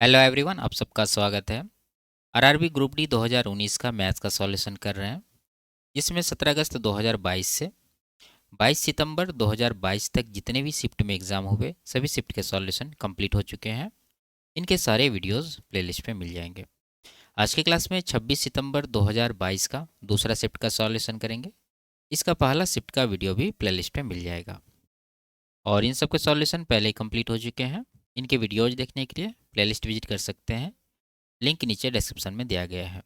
Hello everyone, आप सबका स्वागत है। आरआरबी ग्रुप डी 2019 का मैथ्स का सॉल्यूशन कर रहे हैं, जिसमें 17 अगस्त 2022 से 22 सितंबर 2022 तक जितने भी शिफ्ट में एग्ज़ाम हुए सभी शिफ्ट के सॉल्यूशन कंप्लीट हो चुके हैं। इनके सारे वीडियोस प्लेलिस्ट पे मिल जाएंगे। आज की क्लास में 26 सितंबर 2022 का दूसरा शिफ्ट का सॉल्यूशन करेंगे। इसका पहला शिफ्ट का वीडियो भी प्लेलिस्ट पे मिल जाएगा और इन सब के सॉल्यूशन पहले ही कंप्लीट हो चुके हैं। इनके वीडियोज देखने के लिए प्लेलिस्ट विजिट कर सकते हैं, लिंक नीचे डिस्क्रिप्शन में दिया गया है।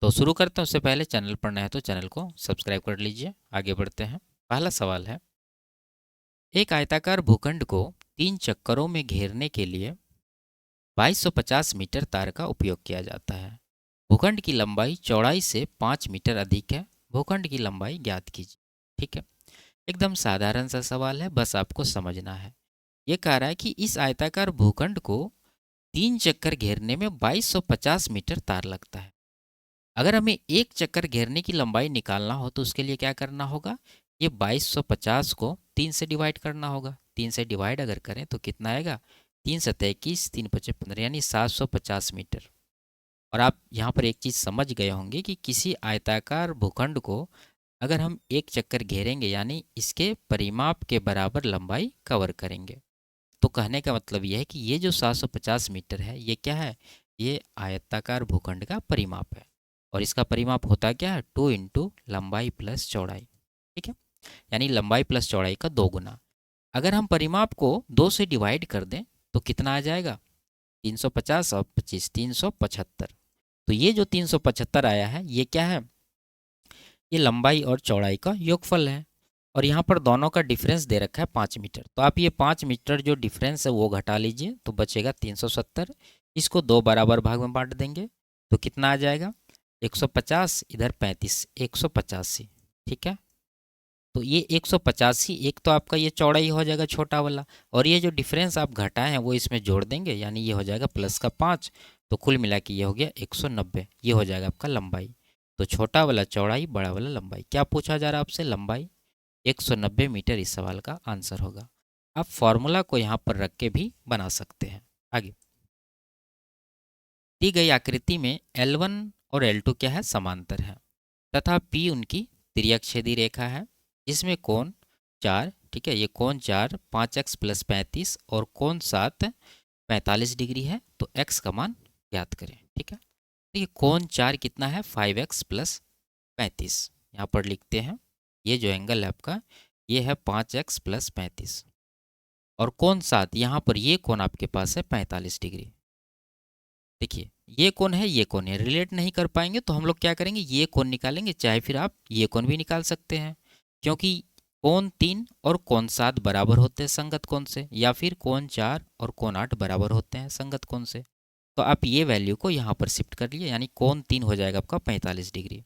तो शुरू करते हैं। उससे पहले चैनल पर नए हैं तो चैनल को सब्सक्राइब कर लीजिए। आगे बढ़ते हैं। पहला सवाल है, एक आयताकार भूखंड को 3 चक्करों में घेरने के लिए 2250 मीटर तार का उपयोग किया जाता है। भूखंड की लंबाई चौड़ाई से 5 मीटर अधिक है। भूखंड की लंबाई ज्ञात कीजिए। ठीक है, एकदम साधारण सा सवाल है, बस आपको समझना है। ये कह रहा है कि इस आयताकार भूखंड को 3 चक्कर घेरने में 2250 मीटर तार लगता है। अगर हमें एक चक्कर घेरने की लंबाई निकालना हो तो उसके लिए क्या करना होगा, ये 2250 को 3 से डिवाइड करना होगा। 3 से डिवाइड अगर करें तो कितना आएगा, 3 × 7 = 21, 3 × 5 = 15, यानी 750 मीटर। और आप यहाँ पर एक चीज़ समझ गए होंगे कि किसी आयताकार भूखंड को अगर हम एक चक्कर घेरेंगे यानी इसके परिमाप के बराबर लंबाई कवर करेंगे। तो कहने का मतलब यह है कि ये जो 750 मीटर है ये क्या है, ये आयताकार भूखंड का परिमाप है। और इसका परिमाप होता क्या है, 2 इंटू लंबाई प्लस चौड़ाई। ठीक है, यानी लंबाई प्लस चौड़ाई का 2 गुना। अगर हम परिमाप को 2 से डिवाइड कर दें तो कितना आ जाएगा, 350 और 25 375। तो ये जो 375 आया है ये क्या है, ये लंबाई और चौड़ाई का योगफल है। और यहाँ पर दोनों का डिफरेंस दे रखा है 5 मीटर। तो आप ये 5 मीटर जो डिफरेंस है वो घटा लीजिए तो बचेगा 370। इसको 2 बराबर भाग में बांट देंगे तो कितना आ जाएगा, 150 इधर 35, 185। ठीक है, तो ये 185 एक तो आपका ये चौड़ाई हो जाएगा छोटा वाला, और ये जो डिफरेंस आप घटाए हैं वो इसमें जोड़ देंगे, यानी ये हो जाएगा प्लस का 5। तो कुल मिला के ये हो गया 190। ये हो जाएगा आपका लंबाई। तो छोटा वाला चौड़ाई, बड़ा वाला लंबाई। क्या पूछा जा रहा है आपसे, लंबाई। 190 मीटर इस सवाल का आंसर होगा। आप फॉर्मूला को यहाँ पर रख के भी बना सकते हैं। आगे, दी गई आकृति में L1 और L2 क्या है, समांतर है तथा P उनकी तिर्यकछेदी रेखा है, जिसमें कोण 4, ठीक है, ये कोण 4 5x + 35 और कोण 7 45 डिग्री है। तो x का मान ज्ञात करें। ठीक है, देखिए कोण 4 कितना है, 5x + 35। यहाँ पर लिखते हैं, ये जो एंगल है आपका ये है 5x + 35, और कोण 7 यहाँ पर ये कोण आपके पास है 45 डिग्री। देखिए ये कोण है, ये कोण है, रिलेट नहीं कर पाएंगे तो हम लोग क्या करेंगे, ये कोण निकालेंगे, चाहे फिर आप ये कोण भी निकाल सकते हैं, क्योंकि कोण 3 और कोण 7 बराबर होते हैं संगत कोण से, या फिर कोण 4 और कोण 8 बराबर होते हैं संगत कोण से। तो आप ये वैल्यू को यहाँ पर शिफ्ट कर लिए, यानी कोण 3 हो जाएगा आपका 45 डिग्री।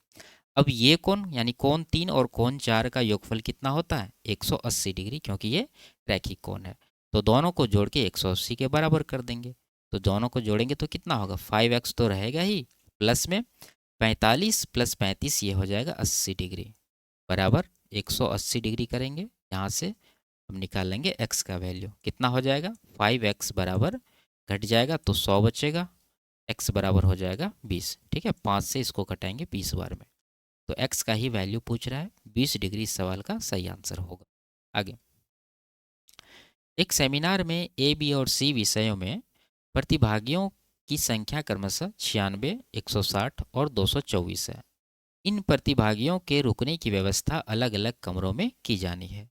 अब ये कोण यानी कोण 3 और कोण 4 का योगफल कितना होता है, 180 डिग्री, क्योंकि ये रैखिक कोण है। तो दोनों को जोड़ के 180 के बराबर कर देंगे। तो दोनों को जोड़ेंगे तो कितना होगा, 5x तो रहेगा ही, प्लस में 45 + 35 ये हो जाएगा 80 डिग्री, बराबर 180 डिग्री करेंगे। यहाँ से हम निकाल लेंगे x का वैल्यू कितना हो जाएगा, 5x बराबर घट जाएगा तो 100 बचेगा, x बराबर हो जाएगा 20। ठीक है, 5 से इसको घटाएंगे 20 बार में, तो x का ही वैल्यू पूछ रहा है, 20 डिग्री इस सवाल का सही आंसर होगा। आगे, एक सेमिनार में ए, बी और सी विषयों में प्रतिभागियों की संख्या क्रमशः 96, 160 और 224 है। इन प्रतिभागियों के रुकने की व्यवस्था अलग अलग कमरों में की जानी है,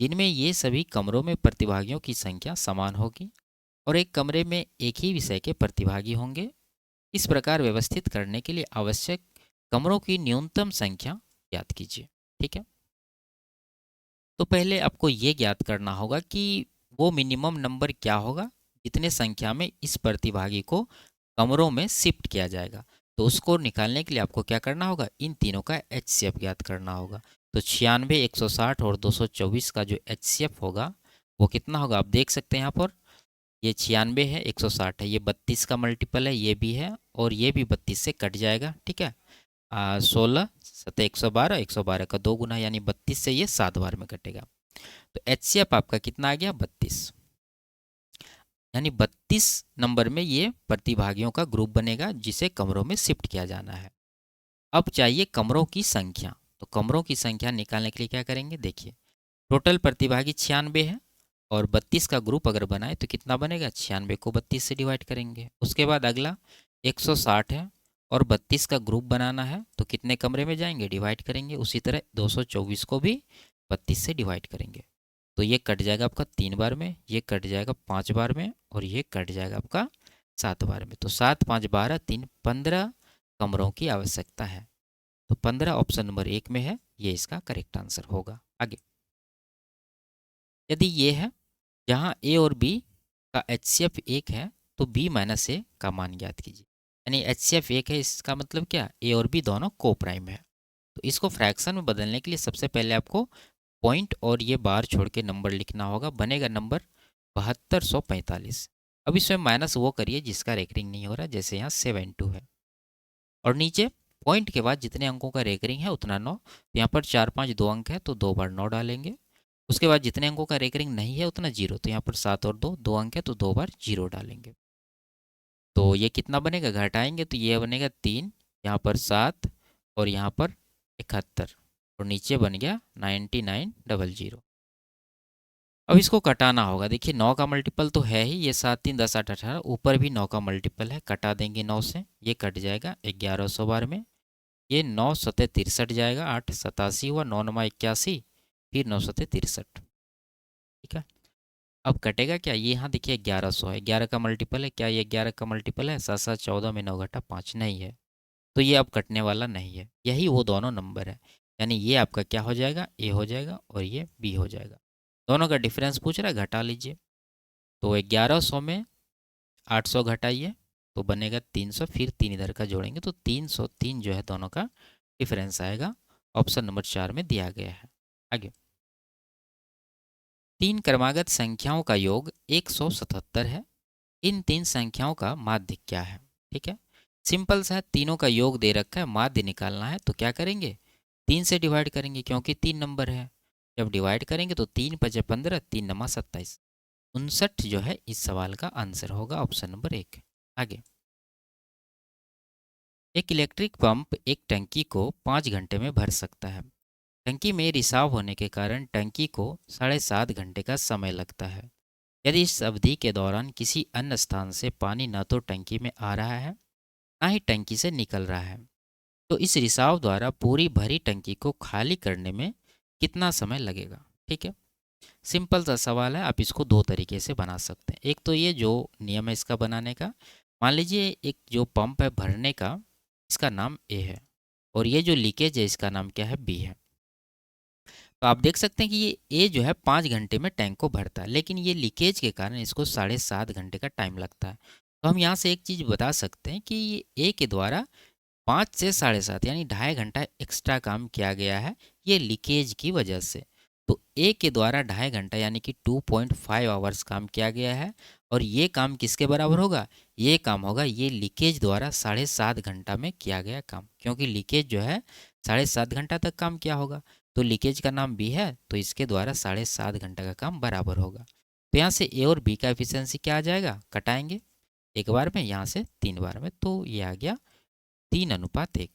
जिनमें ये सभी कमरों में प्रतिभागियों की संख्या समान होगी और एक कमरे में एक ही विषय के प्रतिभागी होंगे। इस प्रकार व्यवस्थित करने के लिए आवश्यक कमरों की न्यूनतम संख्या ज्ञात कीजिए। ठीक है, तो पहले आपको ये ज्ञात करना होगा कि वो मिनिमम नंबर क्या होगा जितने संख्या में इस प्रतिभागी को कमरों में शिफ्ट किया जाएगा। तो उसको निकालने के लिए आपको क्या करना होगा, इन तीनों का HCF ज्ञात करना होगा। तो 96, 160 और 224 का जो HCF होगा वो कितना होगा, आप देख सकते हैं यहाँ पर, ये 96 है, 160 है, ये 32 का मल्टीपल है, ये भी है और ये भी 32 से कट जाएगा। ठीक है, 16 7 112, 112 का 2 गुना, यानी 32 से ये 7 बार में कटेगा। तो HCF आपका कितना आ गया, 32। यानी 32 नंबर में ये प्रतिभागियों का ग्रुप बनेगा जिसे कमरों में शिफ्ट किया जाना है। अब चाहिए कमरों की संख्या। तो कमरों की संख्या निकालने के लिए क्या करेंगे, देखिए टोटल प्रतिभागी 96 है और 32 का ग्रुप अगर बनाए तो कितना बनेगा, 96 को 32 से डिवाइड करेंगे। उसके बाद अगला 160 है और 32 का ग्रुप बनाना है तो कितने कमरे में जाएंगे, डिवाइड करेंगे। उसी तरह 224 को भी 32 से डिवाइड करेंगे तो ये कट जाएगा आपका 3 बार में, ये कट जाएगा 5 बार में और ये कट जाएगा आपका 7 बार में। तो 7 5 12 3 15 कमरों की आवश्यकता है। तो 15 ऑप्शन नंबर 1 में है, ये इसका करेक्ट आंसर होगा। आगे यदि ये है जहाँ ए और बी का HCF 1 है तो B माइनस ए का मान ज्ञात कीजिए। यानी HCF 1 है, इसका मतलब क्या, ए और बी दोनों को प्राइम है। तो इसको फ्रैक्शन में बदलने के लिए सबसे पहले आपको पॉइंट और ये बार छोड़ के नंबर लिखना होगा, बनेगा नंबर 7245। अब इसमें माइनस वो करिए जिसका रेकरिंग नहीं हो रहा, जैसे यहाँ 72 है और नीचे पॉइंट के बाद जितने अंकों का रेकरिंग है उतना 9। तो यहाँ पर 4 5 2 अंक है तो 2 बार 9 डालेंगे। उसके बाद जितने अंकों का रेकरिंग नहीं है उतना 0, तो यहाँ पर 7 और 2 2 अंक है तो 2 बार 0 डालेंगे। तो ये कितना बनेगा, घटाएंगे तो ये बनेगा 3, यहाँ पर 7 और यहाँ पर 71 और नीचे बन गया 9900। अब इसको कटाना होगा। देखिए 9 का मल्टीपल तो है ही, ये 7 3 10 8 18, ऊपर भी 9 का मल्टीपल है, कटा देंगे 9 से, ये कट जाएगा 1100 बार में। ये 9 सतह 63 जाएगा, 8 87 हुआ, 9 9 81, फिर 9 सतह 63। ठीक है, अब कटेगा क्या, ये यहाँ देखिए 1100 है, 11 का मल्टीपल है क्या, ये 11 का मल्टीपल है, 7 7 14 में 9 घटा 5 नहीं है, तो ये अब कटने वाला नहीं है। यही वो दोनों नंबर है, यानी ये आपका क्या हो जाएगा, ए हो जाएगा और ये बी हो जाएगा। दोनों का डिफरेंस पूछ रहा है, घटा लीजिए। तो 1100 में 800 घटाइए तो बनेगा 300, फिर 3 इधर का जोड़ेंगे तो 303 जो है दोनों का डिफरेंस आएगा। ऑप्शन नंबर 4 में दिया गया है। आगे 3 क्रमागत संख्याओं का योग 177 है, इन 3 संख्याओं का माध्य क्या है। ठीक है, सिंपल सा है, तीनों का योग दे रखा है, माध्य निकालना है तो क्या करेंगे, 3 से डिवाइड करेंगे क्योंकि 3 नंबर है। जब डिवाइड करेंगे तो 3 5 15, 3 नमा 27, 59 जो है इस सवाल का आंसर होगा, ऑप्शन नंबर 1। आगे एक इलेक्ट्रिक पंप एक टंकी को 5 घंटे में भर सकता है। टंकी में रिसाव होने के कारण टंकी को 7.5 घंटे का समय लगता है। यदि इस अवधि के दौरान किसी अन्य स्थान से पानी न तो टंकी में आ रहा है ना ही टंकी से निकल रहा है, तो इस रिसाव द्वारा पूरी भरी टंकी को खाली करने में कितना समय लगेगा। ठीक है, सिंपल सा सवाल है, आप इसको दो तरीके से बना सकते हैं। एक तो ये जो नियम है इसका बनाने का, मान लीजिए एक जो पंप है भरने का, इसका नाम ए है और ये जो लीकेज है इसका नाम क्या है, बी है। तो आप देख सकते हैं कि ये ए जो है 5 घंटे में टैंक को भरता है, लेकिन ये लीकेज के कारण इसको 7.5 घंटे का टाइम लगता है। तो हम यहाँ से एक चीज़ बता सकते हैं कि ये ए के द्वारा 5 से 7.5 यानी 2.5 घंटा एक्स्ट्रा काम किया गया है, ये लीकेज की वजह से। तो ए के द्वारा 2.5 घंटा यानी कि 2.5 आवर्स काम किया गया है और ये काम किसके बराबर होगा, ये काम होगा ये लीकेज द्वारा 7.5 घंटा में किया गया काम, क्योंकि लीकेज जो है 7.5 घंटा तक काम किया होगा। तो लीकेज का नाम बी है तो इसके द्वारा 7.5 घंटा का काम बराबर होगा। तो यहाँ से ए और बी का एफिशिएंसी क्या आ जाएगा, कटाएंगे एक बार में, यहाँ से 3 बार में, तो ये आ गया 3:1।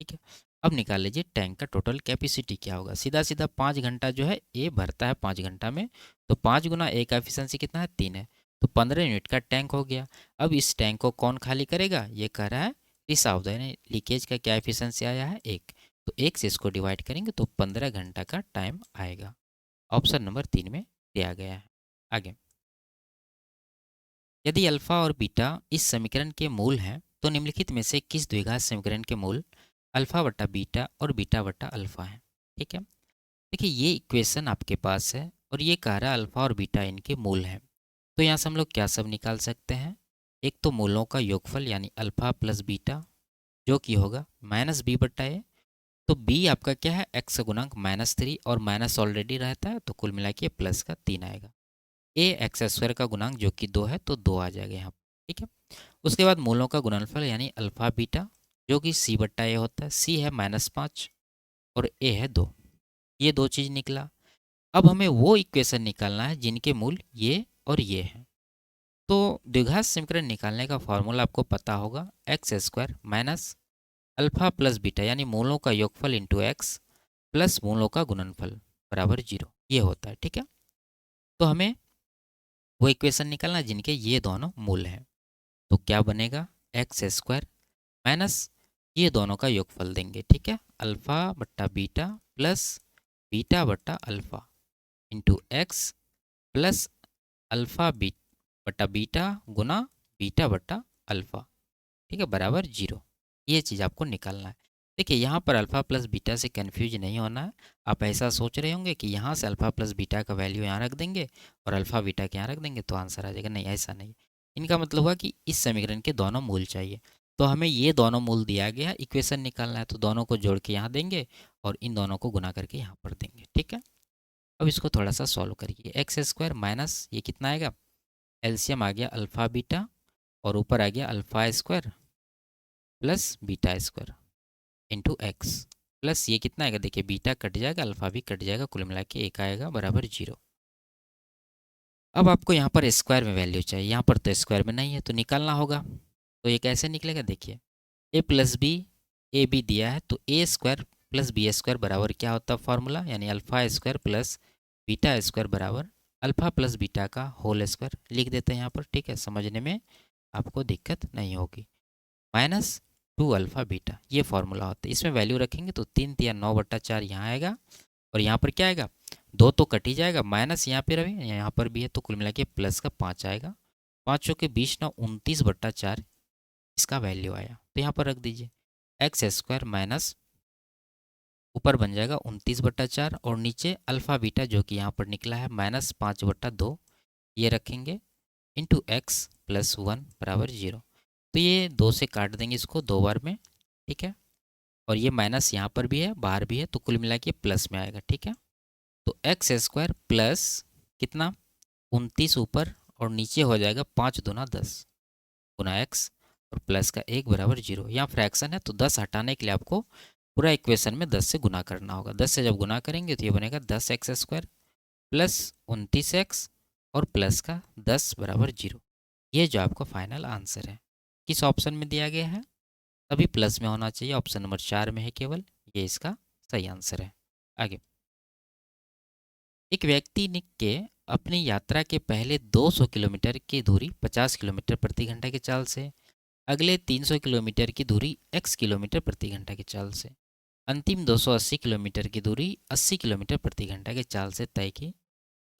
ठीक है, अब निकाल लीजिए टैंक का टोटल कैपेसिटी क्या होगा। सीधा सीधा 5 घंटा जो है ए भरता है 5 घंटा में, तो 5 गुना ए का एफिशिएंसी कितना है, 3 है, तो 15 यूनिट का टैंक हो गया। अब इस टैंक को कौन खाली करेगा, ये कह रहा है रिसाव, यानी लीकेज का क्या एफिशिएंसी आया है 1, तो 1 से इसको डिवाइड करेंगे तो 15 घंटा का टाइम आएगा। ऑप्शन नंबर 3 में दिया गया है। आगे यदि अल्फा और बीटा इस समीकरण के मूल हैं तो निम्नलिखित में से किस द्विघात समीकरण के मूल अल्फा बटा बीटा और बीटा बटा अल्फा है। ठीक है, देखिए ये इक्वेशन आपके पास है और ये कह रहा है अल्फा और बीटा इनके मूल हैं। तो यहाँ से हम लोग क्या सब निकाल सकते हैं, एक तो मूलों का योगफल यानी अल्फा प्लस बीटा जो कि होगा माइनस बी बटा ए। तो बी आपका क्या है, एक्स गुणांक -3 और माइनस ऑलरेडी रहता है तो कुल मिला के प्लस का 3 आएगा। ए एक्स स्क्वायर का गुणांक जो कि 2 है तो 2 आ जाएगा यहाँ। ठीक है, उसके बाद मूलों का गुणनफल यानी अल्फा बीटा जो कि सी बट्टा ए होता है, सी है -5 और ए है 2, ये दो चीज़ निकला। अब हमें वो इक्वेशन निकालना है जिनके मूल ये और ये हैं। तो द्विघात समीकरण निकालने का फॉर्मूला आपको पता होगा, x square minus alpha plus beta यानी मूलों का योगफल इंटू एक्स प्लस मूलों का गुणनफल बराबर 0, ये होता है। ठीक है, तो हमें वो इक्वेशन निकालना जिनके ये दोनों मूल हैं। तो क्या बनेगा, एक्स स्क्वायर माइनस ये दोनों का योगफल देंगे। ठीक है, अल्फ़ा बट्टा बीटा प्लस बीटा बट्टा alpha into x plus alpha बट्टा बीटा गुना बीटा बट्टा अल्फ़ा, ठीक है, बराबर 0। ये चीज़ आपको निकालना है। देखिए यहाँ पर अल्फ़ा प्लस बीटा से कन्फ्यूज नहीं होना है। आप ऐसा सोच रहे होंगे कि यहाँ से अल्फ़ा प्लस बीटा का वैल्यू यहाँ रख देंगे और अल्फ़ा बीटा के यहाँ रख देंगे तो आंसर आ जाएगा। नहीं, ऐसा नहीं। इनका मतलब हुआ कि इस समीकरण के दोनों मूल चाहिए। तो हमें ये दोनों मूल दिया गया है, इक्वेशन निकालना है, तो दोनों को जोड़ के यहाँ देंगे और इन दोनों को गुना करके यहाँ पर देंगे। ठीक है, अब इसको थोड़ा सा सॉल्व करिए। एक्स स्क्वायर माइनस ये कितना आएगा, एलसीएम आ गया अल्फ़ा बीटा और ऊपर आ गया alpha square plus beta square into x plus ये कितना आएगा, देखिए बीटा कट जाएगा अल्फ़ा भी कट जाएगा, कुल मिला के एक आएगा बराबर 0। अब आपको यहाँ पर स्क्वायर में वैल्यू चाहिए, यहाँ पर तो स्क्वायर में नहीं है तो निकालना होगा। तो ये कैसे निकलेगा, देखिए ए प्लस बी, ए बी दिया है तो ए स्क्वायर प्लस बी स्क्वायर बराबर क्या होता है फॉर्मूला, यानी alpha square plus beta square बराबर अल्फ़ा प्लस बीटा का होल स्क्वायर लिख देते हैं यहाँ पर। ठीक है, समझने में आपको दिक्कत नहीं होगी। माइनस 2 अल्फ़ा बीटा ये फॉर्मूला होता है। इसमें वैल्यू रखेंगे तो 3 तिया 9/4 यहाँ आएगा और यहाँ पर क्या आएगा, 2 तो कट ही जाएगा, माइनस यहाँ पे रहे यहाँ पर भी है तो कुल मिला के प्लस का 5 आएगा। 5 के 20 9 29/4 इसका वैल्यू आया, तो यहाँ पर रख दीजिए एक्स स्क्वायर माइनस ऊपर बन जाएगा 29/4 और नीचे अल्फ़ा बीटा जो कि यहाँ पर निकला है -5/2 ये रखेंगे इंटू एक्स प्लस 1 बराबर 0। तो ये 2 से काट देंगे इसको 2 बार में। ठीक है, और ये माइनस यहाँ पर भी है बाहर भी है तो कुल मिला के प्लस में आएगा। ठीक है, तो एक्स स्क्वायर प्लस कितना 29 ऊपर और नीचे हो जाएगा 5 दूना 10 गुना एक्स और प्लस का 1 बराबर 0। यहाँ फ्रैक्शन है तो 10 हटाने के लिए आपको पूरा इक्वेशन में 10 से गुना करना होगा। 10 से जब गुना करेंगे तो ये बनेगा 10 एक्स स्क्वायर प्लस 29 एक्स और प्लस का 10 बराबर 0। ये जो आपका फाइनल आंसर है किस ऑप्शन में दिया गया है, तभी प्लस में होना चाहिए, ऑप्शन नंबर 4 में है केवल, ये इसका सही आंसर है। आगे, एक व्यक्ति ने के अपनी यात्रा के पहले 200 किलोमीटर की दूरी 50 किलोमीटर प्रति घंटा की चाल से, अगले 300 किलोमीटर की दूरी x किलोमीटर प्रति घंटा की चाल से, अंतिम 280 किलोमीटर की दूरी 80 किलोमीटर प्रति घंटा की चाल से तय की।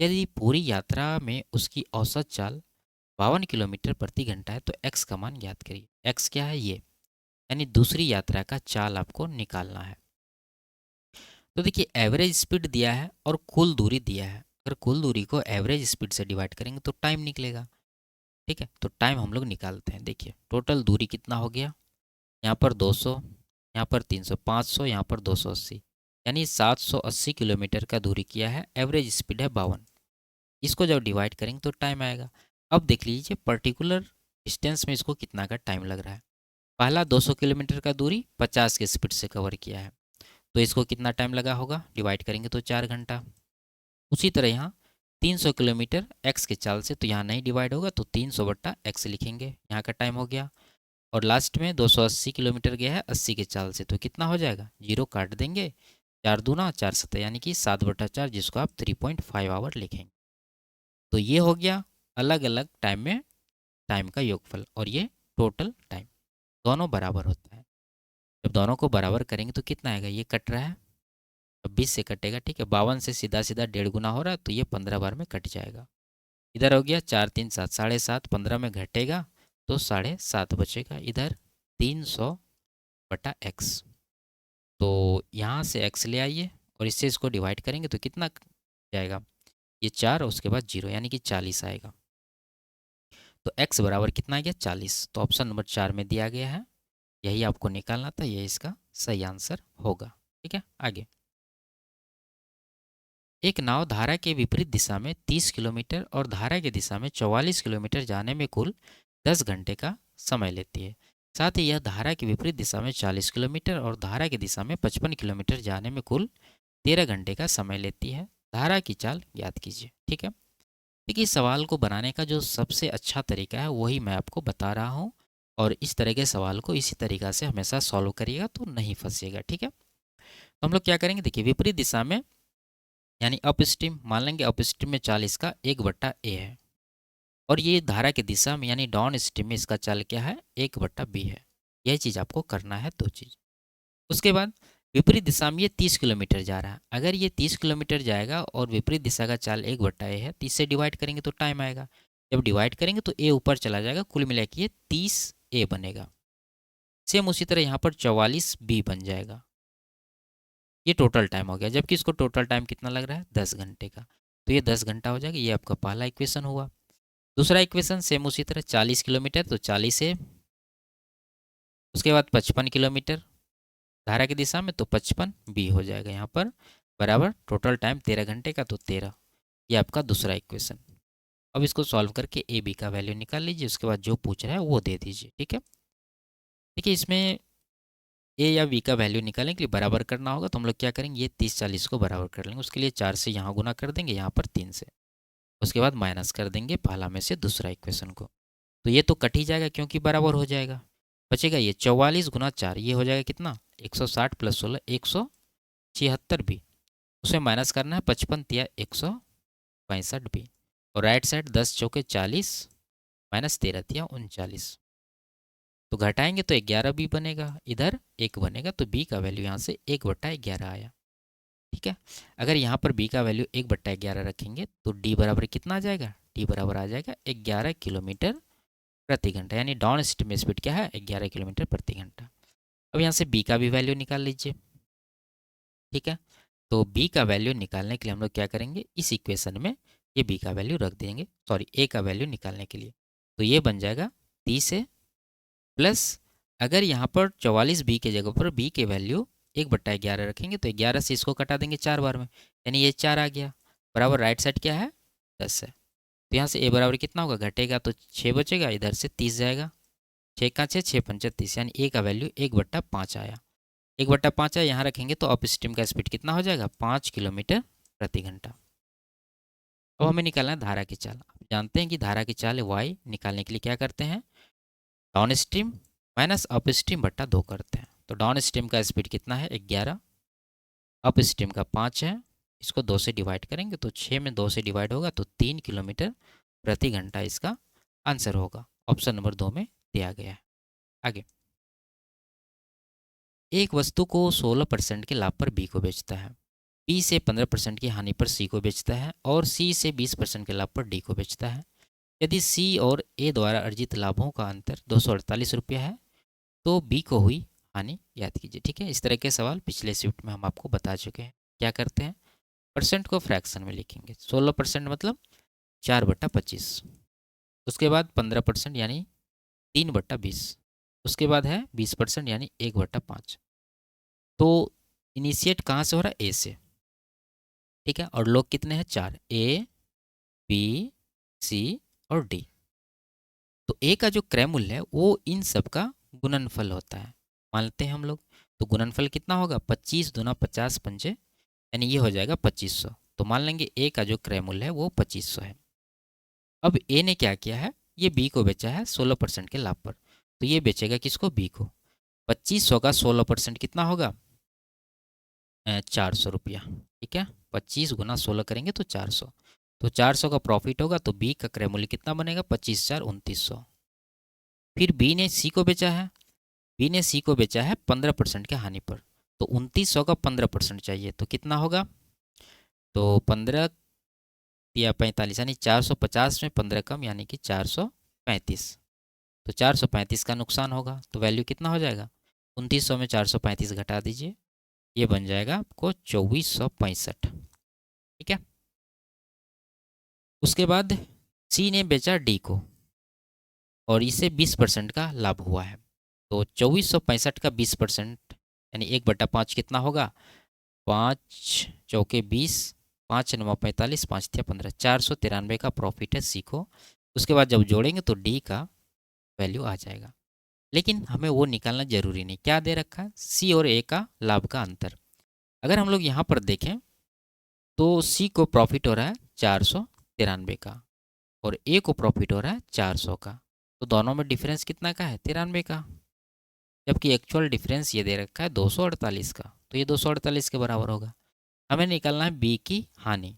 यदि पूरी यात्रा में उसकी औसत चाल 52 किलोमीटर प्रति घंटा है तो x का मान ज्ञात करिए। x क्या है, ये यानी दूसरी यात्रा का चाल आपको निकालना है। तो देखिए एवरेज स्पीड दिया है और कुल दूरी दिया है, अगर कुल दूरी को एवरेज स्पीड से डिवाइड करेंगे तो टाइम निकलेगा। ठीक है, तो टाइम हम लोग निकालते हैं। देखिए टोटल दूरी कितना हो गया, यहाँ पर 200, यहाँ पर 300, 500, यहाँ पर 280, यानी 780 किलोमीटर का दूरी किया है, एवरेज स्पीड है 52। इसको जब डिवाइड करेंगे तो टाइम आएगा। अब देख लीजिए पर्टिकुलर डिस्टेंस में इसको कितना का टाइम लग रहा है। पहला 200 किलोमीटर का दूरी 50 की स्पीड से कवर किया है तो इसको कितना टाइम लगा होगा, डिवाइड करेंगे तो 4 घंटा। उसी तरह यहाँ 300 किलोमीटर एक्स के चाल से, तो यहाँ नहीं डिवाइड होगा तो 300/x लिखेंगे, यहाँ का टाइम हो गया। और लास्ट में 280 किलोमीटर गया है 80 के चाल से, तो कितना हो जाएगा, 0 काट देंगे, 4 दूना 4 सत्तर यानी कि 7/4, जिसको आप 3.5 आवर लिखेंगे। तो ये हो गया अलग अलग टाइम में टाइम का योगफल और ये टोटल टाइम दोनों बराबर होता है। जब दोनों को बराबर करेंगे तो कितना आएगा, ये कट रहा है 26 से कटेगा। ठीक है, 52 से सीधा सीधा 1.5 गुना हो रहा है तो ये 15 बार में कट जाएगा। इधर हो गया 4 3 7 7.5, 15 में घटेगा तो 7.5 बचेगा। इधर 300/x, तो यहाँ से x ले आइए और इससे इसको डिवाइड करेंगे तो कितना जाएगा, ये 4 और उसके बाद 0 यानी कि 40 आएगा। तो x बराबर कितना आ गया 40, तो ऑप्शन नंबर 4 में दिया गया है, यही आपको निकालना था, ये इसका सही आंसर होगा। ठीक है, आगे, एक नाव धारा के विपरीत दिशा में 30 किलोमीटर और धारा की दिशा में 44 किलोमीटर जाने में कुल 10 घंटे का समय लेती है। साथ ही यह धारा की विपरीत दिशा में 40 किलोमीटर और धारा की दिशा में 55 किलोमीटर जाने में कुल 13 घंटे का समय लेती है। धारा की चाल ज्ञात कीजिए। ठीक है, देखिए, इस सवाल को बनाने का जो सबसे अच्छा तरीका है वही मैं आपको बता रहा हूँ, और इस तरह के सवाल को इसी तरीक़ा से हमेशा सॉल्व करिएगा तो नहीं फंसिएगा, ठीक है। तो हम लोग क्या करेंगे, देखिए विपरीत दिशा में यानी अप स्ट्रीम, मान लेंगे अप स्ट्रीम में चाल इसका 1/a है, और ये धारा की दिशा में यानी डाउन स्ट्रीम में इसका चाल क्या है, 1/b है। यही चीज़ आपको करना है, दो चीज़। उसके बाद विपरीत दिशा में ये 30 किलोमीटर जा रहा है। अगर ये 30 किलोमीटर जाएगा और विपरीत दिशा का चाल 1/a है, 30 से डिवाइड करेंगे तो टाइम आएगा। जब डिवाइड करेंगे तो a ऊपर चला जाएगा, कुल मिला के ये 30a बनेगा। सेम उसी तरह यहाँ पर 44b बन जाएगा। ये टोटल टाइम हो गया, जबकि इसको टोटल टाइम कितना लग रहा है, 10 घंटे का। तो ये 10 घंटा हो जाएगा। ये आपका पहला इक्वेशन हुआ। दूसरा इक्वेशन सेम उसी तरह 40 किलोमीटर, तो 40 a, उसके बाद 55 किलोमीटर धारा की दिशा में, तो 55b हो जाएगा यहाँ पर, बराबर टोटल टाइम 13 घंटे का, तो 13। ये आपका दूसरा इक्वेशन। अब इसको सॉल्व करके ए बी का वैल्यू निकाल लीजिए, उसके बाद जो पूछ रहा है वो दे दीजिए, ठीक है। देखिए, इसमें ए या बी का वैल्यू निकालने के लिए बराबर करना होगा, तो हम लोग क्या करेंगे, ये 30-40 को बराबर कर लेंगे। उसके लिए 4 से यहाँ गुना कर देंगे, यहाँ पर 3 से। उसके बाद माइनस कर देंगे पहला में से दूसरा इक्वेशन को, तो ये तो कट ही जाएगा क्योंकि बराबर हो जाएगा। बचेगा ये 44 गुना 4, ये हो जाएगा कितना, 160 + 16 176 भी। उसमें माइनस करना है 55 तिया 165 भी, और राइट साइड 10 चौके 40 माइनस 13 तिया 39, तो घटाएंगे तो 11 बी बनेगा, इधर 1 बनेगा, तो बी का वैल्यू यहाँ से 1/11 आया, ठीक है। अगर यहाँ पर बी का वैल्यू 1/11 रखेंगे तो डी बराबर कितना आ जाएगा, डी बराबर आ जाएगा 11 किलोमीटर प्रति घंटा, यानी डाउन स्ट्रीम में स्पीड क्या है, 11 किलोमीटर प्रति घंटा। अब यहाँ से बी का भी वैल्यू निकाल लीजिए, ठीक है। तो बी का वैल्यू निकालने के लिए हम लोग क्या करेंगे, इस इक्वेशन में ये बी का वैल्यू रख देंगे, सॉरी ए का वैल्यू निकालने के लिए। तो ये बन जाएगा 30 है प्लस, अगर यहाँ पर 44 बी के जगह पर बी के वैल्यू 1/11 रखेंगे तो 11 से इसको कटा देंगे 4 बार में, यानी ये 4 आ गया, बराबर राइट साइड क्या है, 10 है। तो यहाँ से ए बराबर कितना होगा, घटेगा तो 6 बचेगा, इधर से 30 जाएगा, 6 का 6 6 पंचे 30, यानी ए का वैल्यू 1/5 आया। 1/5 आया, यहाँ रखेंगे तो अप स्ट्रीम का स्पीड कितना हो जाएगा, 5 किलोमीटर प्रति घंटा। अब हमें निकालना है धारा की चाल। आप जानते हैं कि धारा की चाल वाई निकालने के लिए क्या करते हैं, down stream minus up stream बट्टा 2 करते हैं। तो डाउन स्ट्रीम का स्पीड कितना है, 11, अप स्ट्रीम का 5 है, इसको 2 से डिवाइड करेंगे तो 6 में 2 से डिवाइड होगा तो 3 किलोमीटर प्रति घंटा इसका आंसर होगा। ऑप्शन नंबर 2 में दिया गया है। आगे, एक वस्तु को 16% के लाभ पर बी को बेचता है, बी से 15% की हानि पर सी को बेचता है, और सी से 20% के लाभ पर डी को बेचता है। यदि सी और ए द्वारा अर्जित लाभों का अंतर 248 रुपया है तो बी को हुई हानि याद कीजिए, ठीक है। इस तरह के सवाल पिछले शिफ्ट में हम आपको बता चुके हैं। क्या करते हैं, परसेंट को फ्रैक्शन में लिखेंगे। 16% मतलब 4/25, उसके बाद 15% यानी 3/20, उसके बाद है 20% यानी 1/5। तो इनिशिएट कहाँ से हो रहा है, ए से, ठीक है। और लोग कितने हैं, 4, ए बी सी और डी। तो ए का जो क्रय मूल्य है वो इन सब का गुणनफल होता है, मानते हैं हम लोग। तो गुणनफल कितना होगा, 25 दूना 50 पंजे, यानी ये हो जाएगा 2500। तो मान लेंगे ए का जो क्रय मूल्य है वो 2500 है। अब ए ने क्या किया है, ये बी को बेचा है 16% के लाभ पर, तो ये बेचेगा किसको, बी को। 2500 का 16% कितना होगा, 400 रुपया, ठीक है। 25 गुना 16 करेंगे तो 400, तो 400 का प्रॉफिट होगा, तो बी का क्रय मूल्य कितना बनेगा, 25/4 2900। फिर बी ने सी को बेचा है, बी ने सी को बेचा है 15% के हानि पर, तो 2900 का 15% चाहिए, तो कितना होगा, तो 15 या 45 यानी 450 में 15 कम यानी कि 435, तो 435 का नुकसान होगा, तो वैल्यू कितना हो जाएगा, 2900 में 435 घटा दीजिए, ये बन जाएगा आपको 2465, ठीक है। उसके बाद सी ने बेचा डी को और इसे 20% का लाभ हुआ है, तो 2465 का 20% यानी 1/5 कितना होगा, 5 चौके 20, 5 9 45, 5 तिया 15, 493 का प्रॉफिट है सी को। उसके बाद जब जोड़ेंगे तो डी का वैल्यू आ जाएगा, लेकिन हमें वो निकालना जरूरी नहीं। क्या दे रखा है, सी और ए का लाभ का अंतर। अगर हम लोग यहाँ पर देखें तो सी को प्रॉफिट हो रहा है 493 का, और ए को प्रॉफिट हो रहा है 400 का। तो दोनों में डिफरेंस कितना का है? 93 का। जबकि एक्चुअल डिफरेंस ये दे रखा है 248 का, तो ये 248 के बराबर होगा। हमें निकालना है बी की हानि।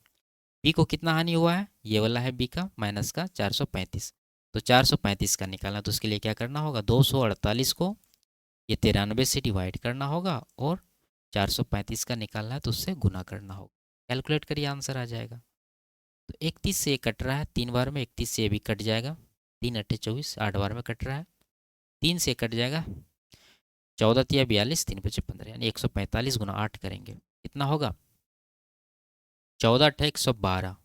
बी को कितना हानि हुआ है? ये वाला है बी का माइनस का 435। तो 435 का निकालना, तो उसके लिए क्या करना होगा? 248 को ये 93 से डिवाइड करना होगा और 435 का निकालना है तो उससे गुना करना होगा। कैलकुलेट करिए, आंसर आ जाएगा। तो 31 से ये कट रहा है 3 बार में, 31 से ये भी कट जाएगा, 3 अट्ठे 24, 8 बार में कट रहा है, 3 से कट जाएगा, 14 तिया 42, 3 पचे 15, यानी 145 गुना 8 करेंगे, कितना होगा? 14 अट्ठे 112,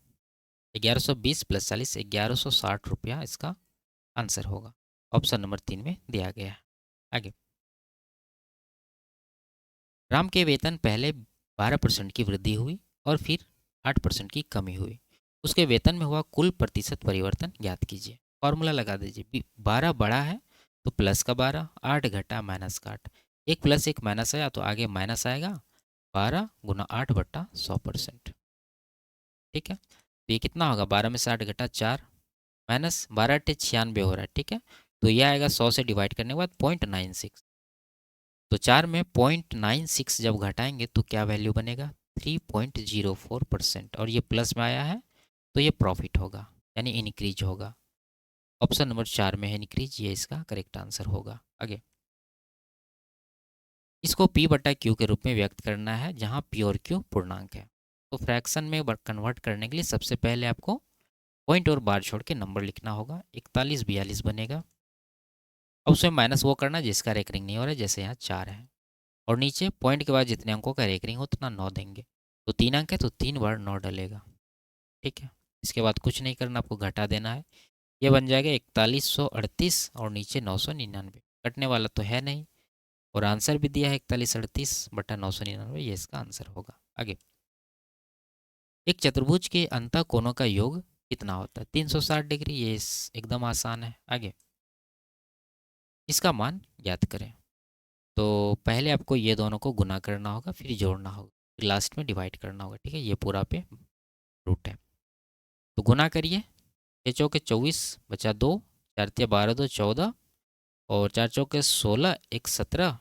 1120 प्लस 40, 1160 रुपया इसका आंसर होगा। ऑप्शन नंबर 3 में दिया गया है। आगे, राम के वेतन पहले 12% की वृद्धि हुई और फिर 8% की कमी हुई। उसके वेतन में हुआ कुल प्रतिशत परिवर्तन ज्ञात कीजिए। फॉर्मूला लगा दीजिए। 12 बड़ा है तो प्लस का 12, 8 घटा माइनस का 8, एक प्लस एक माइनस आया तो आगे माइनस आएगा, 12 गुना 8 बटा 100%। ठीक है, तो ये कितना होगा? 12 में से 8 घटा 4 माइनस 12 अट्ठे 96 हो रहा है। ठीक है, तो यह आएगा 100 से डिवाइड करने के बाद 0.96। तो 4 में 0.96 जब घटाएंगे तो क्या वैल्यू बनेगा? 3.04%। और ये प्लस में आया है तो ये प्रॉफिट होगा, यानी इनक्रीज होगा। ऑप्शन नंबर 4 में है इनक्रीज, ये इसका करेक्ट आंसर होगा। आगे, इसको p बटा क्यू के रूप में व्यक्त करना है जहाँ p और q पूर्णांक है। तो फ्रैक्शन में कन्वर्ट करने के लिए सबसे पहले आपको पॉइंट और बार छोड़ के नंबर लिखना होगा। 41 42 बनेगा। अब उसमें माइनस वो करना जिसका रेकरिंग नहीं हो रहा है, जैसे यहाँ 4 है, और नीचे पॉइंट के बाद जितने अंकों का रेकरिंग हो उतना 9 देंगे। तो 3 अंक है तो 3 बार 9 डलेगा। ठीक है, इसके बाद कुछ नहीं करना, आपको घटा देना है। ये बन जाएगा 4138 और नीचे 999, कटने वाला तो है नहीं, और आंसर भी दिया है 4138 बटा 999, ये इसका आंसर होगा। आगे, एक चतुर्भुज के अंतः कोणों का योग कितना होता है? 360 डिग्री। ये एकदम आसान है। आगे, इसका मान ज्ञात करें। तो पहले आपको ये दोनों को गुना करना होगा, फिर जोड़ना होगा, फिर लास्ट में डिवाइड करना होगा। ठीक है, ये पूरा पे रूट है। तो गुना करिए, 6 चौके 24 बचा 2, 4 तिया 12 2 14, और 4 चौके 16 1 17,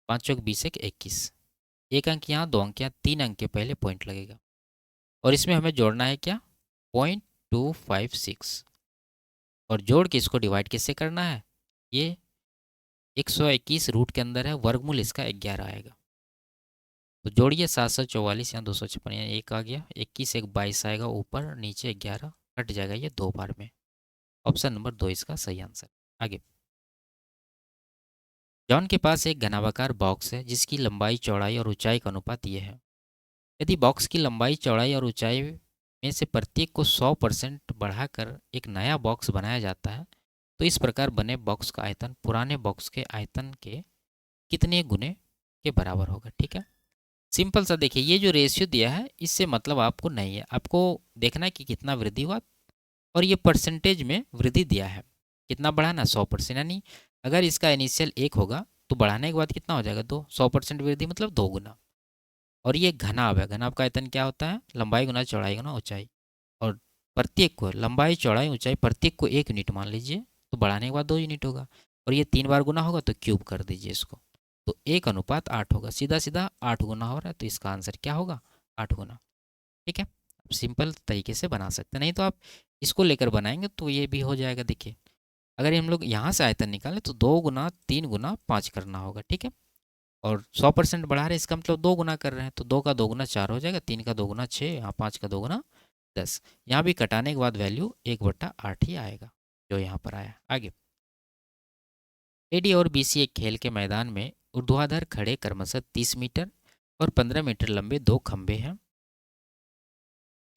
5 चौक 20 1 21। एक अंक यहाँ, 2 अंक यहाँ, 3 अंक के पहले पॉइंट लगेगा। और इसमें हमें जोड़ना है क्या? 0.256। और जोड़ के इसको डिवाइड किससे करना है? ये 121 रूट के अंदर है, वर्गमूल इसका 11 आएगा। तो जोड़िए 744, यहाँ 256, यहाँ एक आ गया, 21 1 22 आएगा, ऊपर नीचे 11 कट जाएगा, ये 2 बार में। ऑप्शन नंबर 2 इसका सही आंसर। आगे, जॉन के पास एक घनाभाकार बॉक्स है जिसकी लंबाई चौड़ाई और ऊंचाई का अनुपात ये है। यदि बॉक्स की लंबाई चौड़ाई और ऊंचाई में से प्रत्येक को 100% बढ़ाकर एक नया बॉक्स बनाया जाता है तो इस प्रकार बने बॉक्स का आयतन पुराने बॉक्स के आयतन के कितने गुने के बराबर होगा? ठीक है, सिंपल सा देखिए, ये जो रेशियो दिया है इससे मतलब आपको नहीं है, आपको देखना है कि कितना वृद्धि हुआ, और ये परसेंटेज में वृद्धि दिया है। कितना बढ़ाना? 100%, यानी अगर इसका इनिशियल 1 होगा तो बढ़ाने के बाद कितना हो जाएगा? 2। 100% वृद्धि मतलब 2 गुना। और ये घनाभ है, घनाभ का आयतन क्या होता है? लंबाई गुना चौड़ाई गुना ऊंचाई। और प्रत्येक को लंबाई चौड़ाई ऊंचाई प्रत्येक को 1 यूनिट मान लीजिए, तो बढ़ाने के बाद 2 यूनिट होगा, और ये 3 बार गुना होगा तो क्यूब कर दीजिए इसको, तो 1:8 होगा। सीधा सीधा 8 गुना हो रहा है, तो इसका आंसर क्या होगा? 8 गुना। ठीक है, आप सिंपल तरीके से बना सकते हैं, नहीं तो आप इसको लेकर बनाएंगे तो ये भी हो जाएगा। देखिए, अगर हम लोग यहाँ से आयतन निकालें तो 2 गुना 3 गुना 5 करना होगा। ठीक है, और 100% बढ़ा रहे हैं, इसका मतलब 2 गुना कर रहे हैं, तो 2 का 2 गुना 4 हो जाएगा, 3 का 2 गुना 6, यहाँ 5 का 2 गुना 10। यहाँ भी कटाने के बाद वैल्यू 1/8 ही आएगा, जो यहाँ पर आया। आगे, एडी और बीसी एक खेल के मैदान में ऊर्ध्वाधर खड़े क्रमशः 30 मीटर और 15 मीटर लंबे 2 खंभे हैं।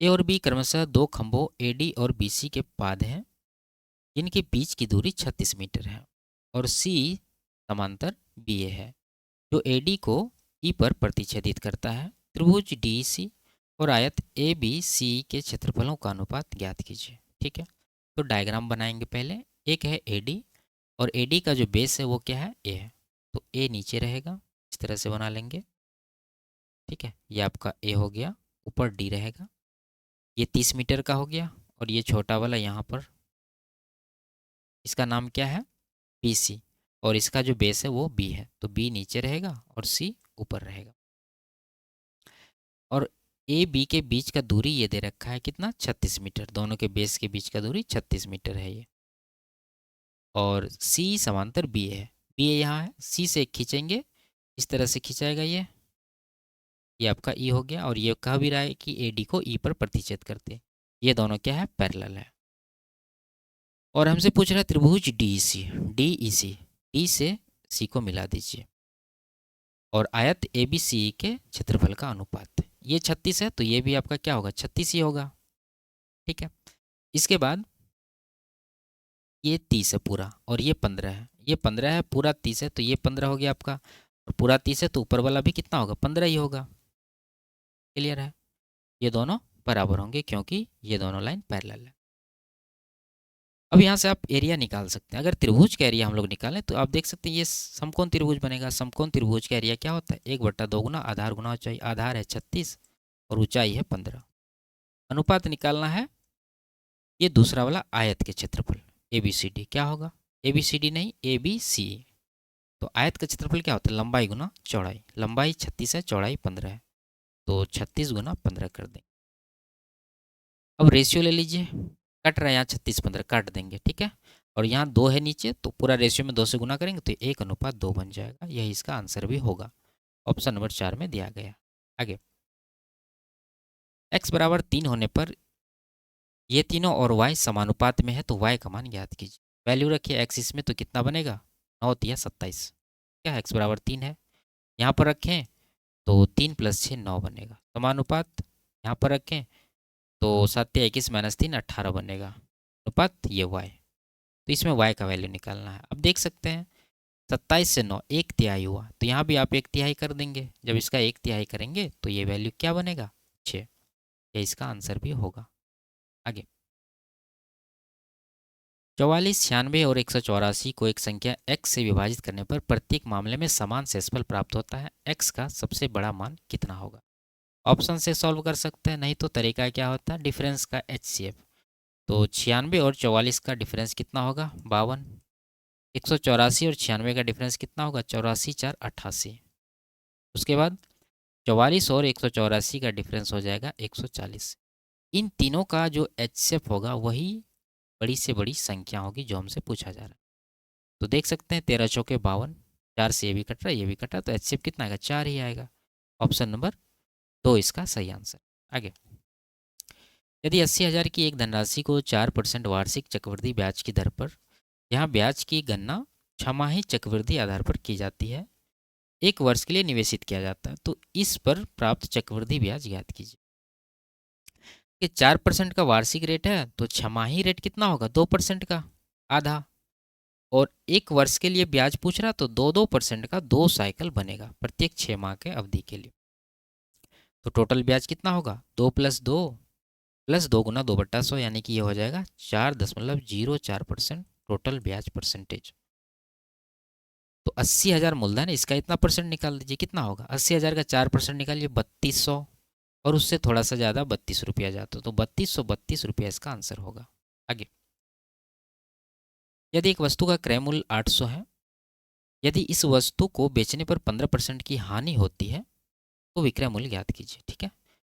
ए और बी क्रमशः 2 खंभों एडी और बीसी के पाद हैं जिनके बीच की दूरी 36 मीटर है, और सी समांतर बी ए है जो एडी को ई पर प्रतिच्छेदित करता है। त्रिभुज डी सी और आयत ए बी सी के क्षेत्रफलों का अनुपात ज्ञात कीजिए। ठीक है, तो डायग्राम बनाएंगे पहले। एक है एडी, और एडी का जो बेस है वो क्या है? ए है, तो ए नीचे रहेगा, इस तरह से बना लेंगे। ठीक है, ये आपका ए हो गया, ऊपर डी रहेगा, ये 30 मीटर का हो गया, और ये छोटा वाला यहाँ पर, इसका नाम क्या है, बी सी, और इसका जो बेस है वो बी है, तो बी नीचे रहेगा और सी ऊपर रहेगा। और ए बी के बीच का दूरी ये दे रखा है कितना, 36 मीटर, दोनों के बेस के बीच का दूरी 36 मीटर है ये। और सी समांतर बी है, बी ए यहाँ है, सी से खींचेंगे, इस तरह से खींचाएगा ये आपका ई हो गया। और ये कह भी रहा है कि ए डी को ई पर प्रतिच्छेद करते हैं, ये दोनों क्या है, पैरेलल है। और हमसे पूछ रहा है त्रिभुज डी ई सी, डी ई सी, डी से सी को मिला दीजिए, और आयत ए बी सी के क्षेत्रफल का अनुपात, ये 36 है तो ये भी आपका क्या होगा, 36 ही होगा, ठीक है। इसके बाद ये 30 है पूरा, और ये 15 है, ये 15 है, पूरा 30 है तो ये 15 हो गया आपका, और पूरा 30 है तो ऊपर वाला भी कितना होगा, 15 ही होगा। क्लियर है, ये दोनों बराबर होंगे क्योंकि ये दोनों लाइन पैरेलल है। अब यहाँ से आप एरिया निकाल सकते हैं। अगर त्रिभुज का एरिया हम लोग निकालें तो आप देख सकते हैं ये समकोण त्रिभुज बनेगा। समकोण त्रिभुज का एरिया क्या होता है, 1/2 गुना आधार गुना ऊंचाई, आधार है 36 और ऊंचाई है 15। अनुपात निकालना है ये दूसरा वाला आयत के क्षेत्रफल, ए बी सी डी क्या होगा, ए बी सी डी नहीं, ए बी सी। तो आयत का क्षेत्रफल क्या होता है, लंबाई गुना चौड़ाई, लंबाई 36 है, चौड़ाई 15 है, तो 36 गुना 15 कर देंगे। अब रेशियो ले लीजिए, कट रहा है यहाँ 36 15 काट देंगे, ठीक है। और यहाँ 2 है नीचे, तो पूरा रेशियो में 2 से गुना करेंगे तो 1:2 बन जाएगा, यही इसका आंसर भी होगा। ऑप्शन नंबर 4 में दिया गया। आगे, x बराबर 3 होने पर ये तीनों और y समानुपात में है तो y का मान ज्ञात कीजिए। वैल्यू रखिए x इसमें तो कितना बनेगा, 9 या 27, क्या x बराबर 3 है, यहाँ पर रखें तो 3 + 6 9 बनेगा। समानुपात यहाँ पर रखें तो 7 या 21 - 3 18 बनेगा। अनुपात ये y, तो इसमें y का वैल्यू निकालना है। अब देख सकते हैं 27 से 9 1/3 हुआ, तो यहाँ भी आप 1/3 कर देंगे। जब इसका 1/3 करेंगे तो ये वैल्यू क्या बनेगा, 6, ये इसका आंसर भी होगा। आगे, 44, 96 और 184 को एक संख्या x से विभाजित करने पर प्रत्येक मामले में समान शेषफल प्राप्त होता है, x का सबसे बड़ा मान कितना होगा। ऑप्शन से सॉल्व कर सकते हैं, नहीं तो तरीका क्या होता है, डिफरेंस का HCF। तो 96 और 44 का डिफरेंस कितना होगा, 52। 184 और 96 का डिफरेंस कितना होगा, 84 4 88। उसके बाद 44 और 184 का डिफरेंस हो जाएगा 140। इन तीनों का जो HCF होगा वही बड़ी से बड़ी संख्या होगी जो हमसे पूछा जा रहा है। तो देख सकते हैं 13 चौके 52, 4 से ये भी कट रहा है ये भी कट रहा है, तो HCF कितना आएगा, 4 ही आएगा। ऑप्शन नंबर 2 इसका सही आंसर। आगे, यदि 80,000 की एक धनराशि को 4% वार्षिक चक्रवृद्धि ब्याज की दर पर, यहाँ ब्याज की गणना छमाही चक्रवृद्धि आधार पर की जाती है, 1 वर्ष के लिए निवेशित किया जाता है, तो इस पर प्राप्त चक्रवृद्धि ब्याज ज्ञात कीजिए। कि 4% का वार्षिक रेट है तो छमाही रेट कितना होगा, 2% का आधा, और 1 वर्ष के लिए ब्याज पूछ रहा तो 2% का 2 साइकिल बनेगा प्रत्येक 6 माह के अवधि के लिए। तो टोटल ब्याज कितना होगा, 2 + 2 + 2 गुना 2/100, यानी कि ये हो जाएगा 4.04% टोटल ब्याज परसेंटेज। तो 80,000 मूलधन, इसका इतना परसेंट निकाल दीजिए, कितना होगा, 80,000 का 4% निकालिए 3200, और उससे थोड़ा सा ज़्यादा 32 रुपया जाता, तो 3232 रुपया इसका आंसर होगा। आगे, यदि एक वस्तु का क्रय मूल्य 800 है, यदि इस वस्तु को बेचने पर 15% की हानि होती है तो विक्रय मूल्य ज्ञात कीजिए, ठीक है।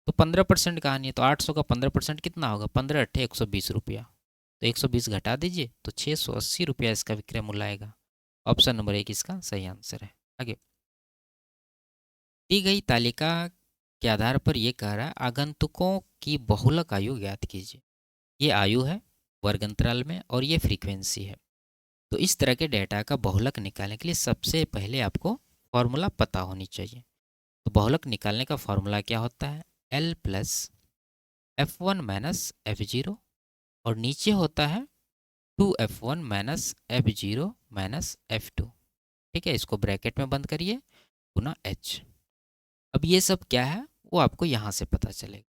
तो 15% का हानि है तो 800 का 15% कितना होगा, 15 × 8 = 120 रुपया, तो 120 घटा दीजिए तो 680 रुपया इसका विक्रय मूल्य आएगा। ऑप्शन नंबर 1 इसका सही आंसर है। आगे, दी गई तालिका के आधार पर यह कह रहा है आगंतुकों की बहुलक आयु ज्ञात कीजिए। ये आयु है वर्ग अंतराल में और ये फ्रीक्वेंसी है। तो इस तरह के डेटा का बहुलक निकालने के लिए सबसे पहले आपको फॉर्मूला पता होनी चाहिए। तो बहुलक निकालने का फॉर्मूला क्या होता है, L + F1 - F0, और नीचे होता है 2F1 - F0 - F2, ठीक है। इसको ब्रैकेट में बंद करिए गुना H। अब ये सब क्या है वो आपको यहाँ से पता चलेगा।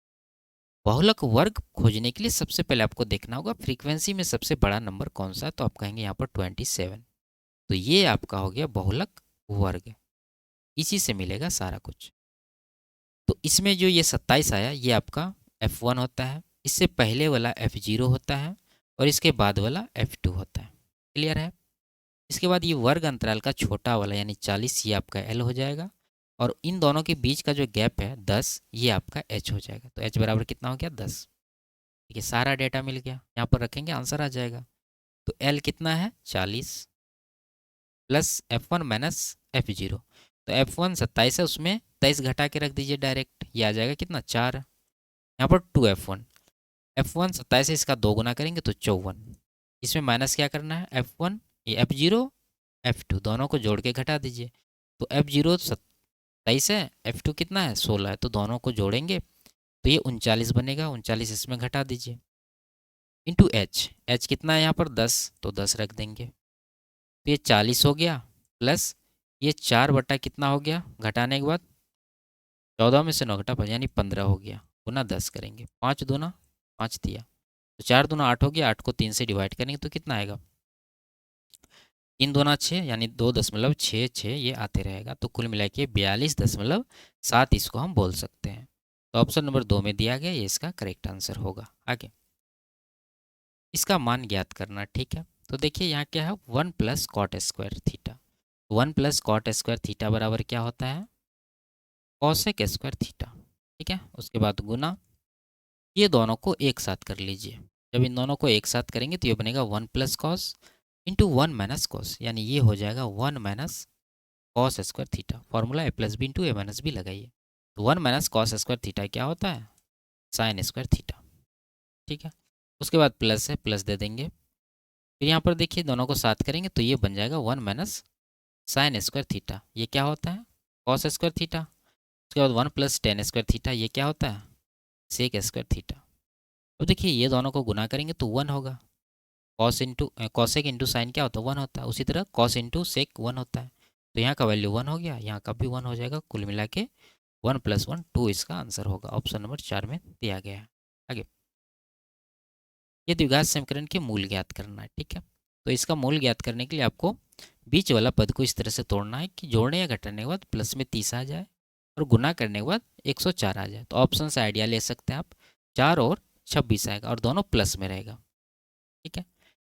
बहुलक वर्ग खोजने के लिए सबसे पहले आपको देखना होगा फ्रीक्वेंसी में सबसे बड़ा नंबर कौन सा है, तो आप कहेंगे यहाँ पर 27, तो ये आपका हो गया बहुलक वर्ग, इसी से मिलेगा सारा कुछ। तो इसमें जो ये 27 आया ये आपका F1 होता है, इससे पहले वाला F0 होता है और इसके बाद वाला F2 होता है। क्लियर है? इसके बाद ये वर्ग अंतराल का छोटा वाला यानी 40 ये आपका L हो जाएगा और इन दोनों के बीच का जो गैप है 10 ये आपका H हो जाएगा। तो H बराबर कितना हो गया 10। ठीक है, सारा डेटा मिल गया, यहाँ पर रखेंगे आंसर आ जाएगा। तो L कितना है 40 प्लस F1 माइनस F0। तो F1 27 है, उसमें 23 घटा के रख दीजिए डायरेक्ट, ये आ जाएगा कितना 4। यहाँ पर 2F1, F1 27 है, इसका 2 गुना करेंगे तो 54। इसमें माइनस क्या करना है F1 ये F0 F2 दोनों को जोड़ के घटा दीजिए। तो F0 27 है, F2 कितना है 16 है, तो दोनों को जोड़ेंगे तो ये 39 बनेगा। 39 इसमें घटा दीजिए इंटू H कितना है यहाँ पर 10, तो 10 रख देंगे। तो ये 40 हो गया प्लस ये 4 बटा कितना हो गया घटाने के बाद 14 में से 9 घटा 5 यानी 15 हो गया, गुना 10 करेंगे। 5 दूना 5 दिया, तो 4 दूना 8 हो गया, 8 को 3 से डिवाइड करेंगे तो कितना आएगा 3 दूना 6 यानी 2.66 ये आते रहेगा। तो कुल मिला के 42.7 इसको हम बोल सकते हैं। तो ऑप्शन नंबर 2 में दिया गया, ये इसका करेक्ट आंसर होगा। आगे इसका मान ज्ञात करना। ठीक है, तो देखिए यहाँ क्या है 1 plus cot square theta. 1 plus cot square theta बराबर क्या होता है कॉसेक स्क्वायर थीटा। ठीक है, उसके बाद गुना, ये दोनों को एक साथ कर लीजिए। जब इन दोनों को एक साथ करेंगे तो ये बनेगा 1 plus cos into 1 minus cos, यानी ये हो जाएगा 1 minus cos square theta. Formula A plus B into A minus B लगाइए। तो 1 माइनस कॉस स्क्वायर थीटा क्या होता है साइन स्क्वायर थीटा। ठीक है, उसके बाद प्लस है, प्लस दे देंगे। फिर यहाँ पर देखिए दोनों को साथ करेंगे तो ये बन जाएगा 1 माइनस साइन स्क्वायर थीटा, ये क्या होता है कॉस स्क्वायर थीटा। उसके बाद 1 प्लस टेन स्क्वायर थीटा, ये क्या होता है सेक स्क्वायर थीटा। अब देखिए ये दोनों को गुना करेंगे तो 1 होगा। Cos into cosec into sine क्या होता है 1 होता है, उसी तरह कॉस इंटू सेक 1 होता है। तो यहाँ का वैल्यू 1 हो गया, यहाँ का भी 1 हो जाएगा। कुल मिला के 1 प्लस 1 2 इसका आंसर होगा। ऑप्शन नंबर 4 में दिया गया है। आगे ये द्विघात समीकरण के मूल ज्ञात करना है। ठीक है, तो इसका मूल ज्ञात करने के लिए आपको बीच वाला पद को इस तरह से तोड़ना है कि जोड़ने या घटाने के बाद प्लस में 30 आ जाए और गुना करने के बाद 104 आ जाए। तो ऑप्शन से आइडिया ले सकते हैं आप, 4 और 26 आएगा और दोनों प्लस में रहेगा। ठीक है,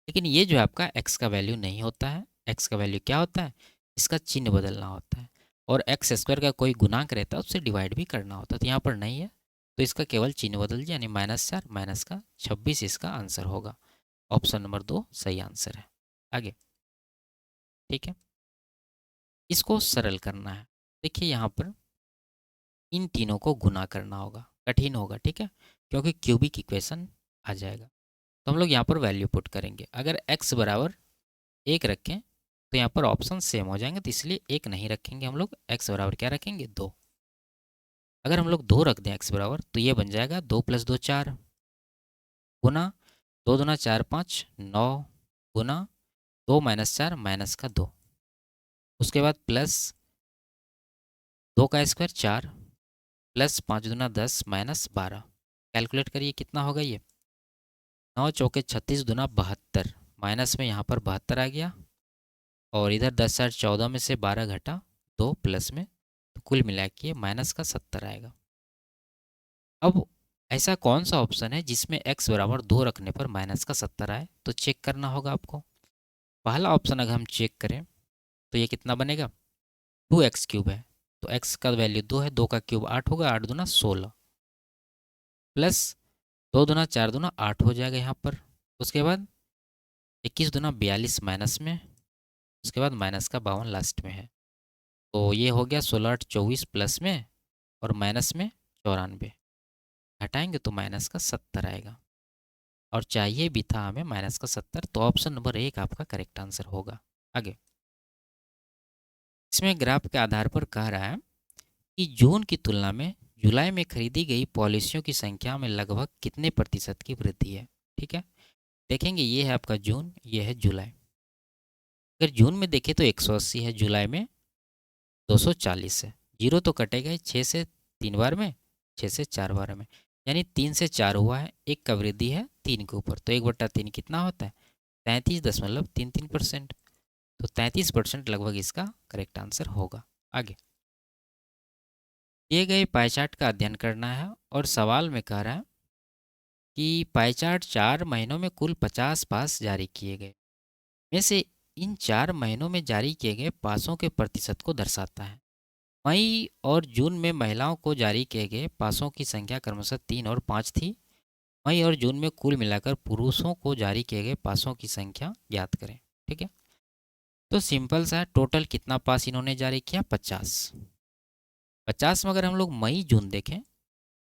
लेकिन ये जो है आपका एक्स का वैल्यू नहीं होता है। एक्स का वैल्यू क्या होता है इसका चिन्ह बदलना होता है, और एक्स स्क्वायर का कोई गुणांक रहता है उससे डिवाइड भी करना होता है। तो यहाँ पर नहीं है, तो इसका केवल चिन्ह बदल दीजिए, यानी -4 माइनस का 26 इसका आंसर होगा। ऑप्शन नंबर 2 सही आंसर है। आगे ठीक है, इसको सरल करना है। देखिए यहाँ पर इन तीनों को गुना करना होगा, कठिन होगा। ठीक है, क्योंकि क्यूबिक इक्वेशन आ जाएगा। तो हम लोग यहाँ पर वैल्यू पुट करेंगे। अगर x बराबर 1 रखें तो यहाँ पर ऑप्शन सेम हो जाएंगे, तो इसलिए 1 नहीं रखेंगे हम लोग, x बराबर क्या रखेंगे 2। अगर हम लोग 2 रख दें x बराबर तो ये बन जाएगा 2 + 2 4 गुना 2 दूना 4 5 9 गुना 2 - 4 माइनस का 2, उसके बाद प्लस 2 का स्क्वायर 4 प्लस 5 दूना 10 माइनस 12। कैलकुलेट करिए कितना होगा ये 9 चौके 36 दूना 72, माइनस में यहाँ पर 72 आ गया और इधर 10 4 14 में से 12 घटा 2 प्लस में, तो कुल मिला के माइनस का 70 आएगा। अब ऐसा कौन सा ऑप्शन है जिसमें x बराबर 2 रखने पर माइनस का 70 आए, तो चेक करना होगा आपको। पहला ऑप्शन अगर हम चेक करें तो ये कितना बनेगा 2x³ है, तो x का वैल्यू 2 है, 2 का क्यूब 8 होगा, 8 दूना 16 प्लस 2 दूना 4 दूना 8 हो जाएगा यहाँ पर। उसके बाद 21 दूना 42 माइनस में, उसके बाद माइनस का 52 लास्ट में है। तो ये हो गया 16 8 24 प्लस में और माइनस में 94, हटाएंगे तो माइनस का 70 आएगा और चाहिए भी था हमें माइनस का 70। तो ऑप्शन नंबर 1 आपका करेक्ट आंसर होगा। आगे इसमें ग्राफ के आधार पर कह रहा है कि जून की तुलना में जुलाई में खरीदी गई पॉलिसियों की संख्या में लगभग कितने प्रतिशत की वृद्धि है। ठीक है, देखेंगे ये है आपका जून, ये है जुलाई। अगर जून में देखें तो 180 है, जुलाई में 240 है। जीरो तो कटेगा ही 6 से 3 बार में, 6 से 4 बार में, यानी 3 से 4 हुआ है, एक का वृद्धि है 3 के ऊपर, तो 1/3 कितना होता है 33.33%। तो 33% लगभग इसका करेक्ट आंसर होगा। आगे दिए गए पाई चार्ट का अध्ययन करना है और सवाल में कह रहा है कि पाई चार्ट 4 महीनों में कुल 50 पास जारी किए गए में से इन 4 महीनों में जारी किए गए पासों के प्रतिशत को दर्शाता है। मई और जून में महिलाओं को जारी किए गए पासों की संख्या क्रमशः 3 और 5 थी। मई और जून में कुल मिलाकर पुरुषों को जारी किए गए पासों की संख्या ज्ञात करें। ठीक है, तो सिंपल सा है, टोटल कितना पास इन्होंने जारी किया? 50। 50 में अगर हम लोग मई जून देखें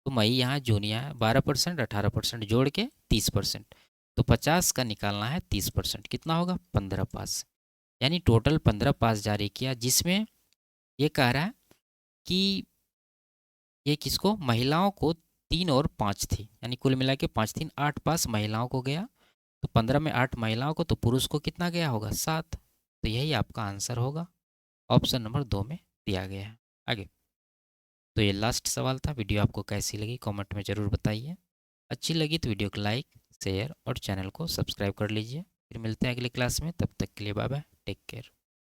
तो मई यहाँ जून यहाँ 12%, 18% जोड़ के 30%। तो 50 का निकालना है 30%, कितना होगा? 15 पास। यानी टोटल 15 पास जारी किया, जिसमें ये कह रहा है कि ये किसको? महिलाओं को 3 और 5 थी, यानी कुल मिला के 5 3 8 पास महिलाओं को गया। तो 15 में 8 महिलाओं को, तो पुरुष को कितना गया होगा? 7। तो यही आपका आंसर होगा, ऑप्शन नंबर 2 में दिया गया है। आगे, तो ये लास्ट सवाल था। वीडियो आपको कैसी लगी कमेंट में ज़रूर बताइए। अच्छी लगी तो वीडियो को लाइक, शेयर और चैनल को सब्सक्राइब कर लीजिए। फिर मिलते हैं अगली क्लास में, तब तक के लिए बाय बाय, टेक केयर।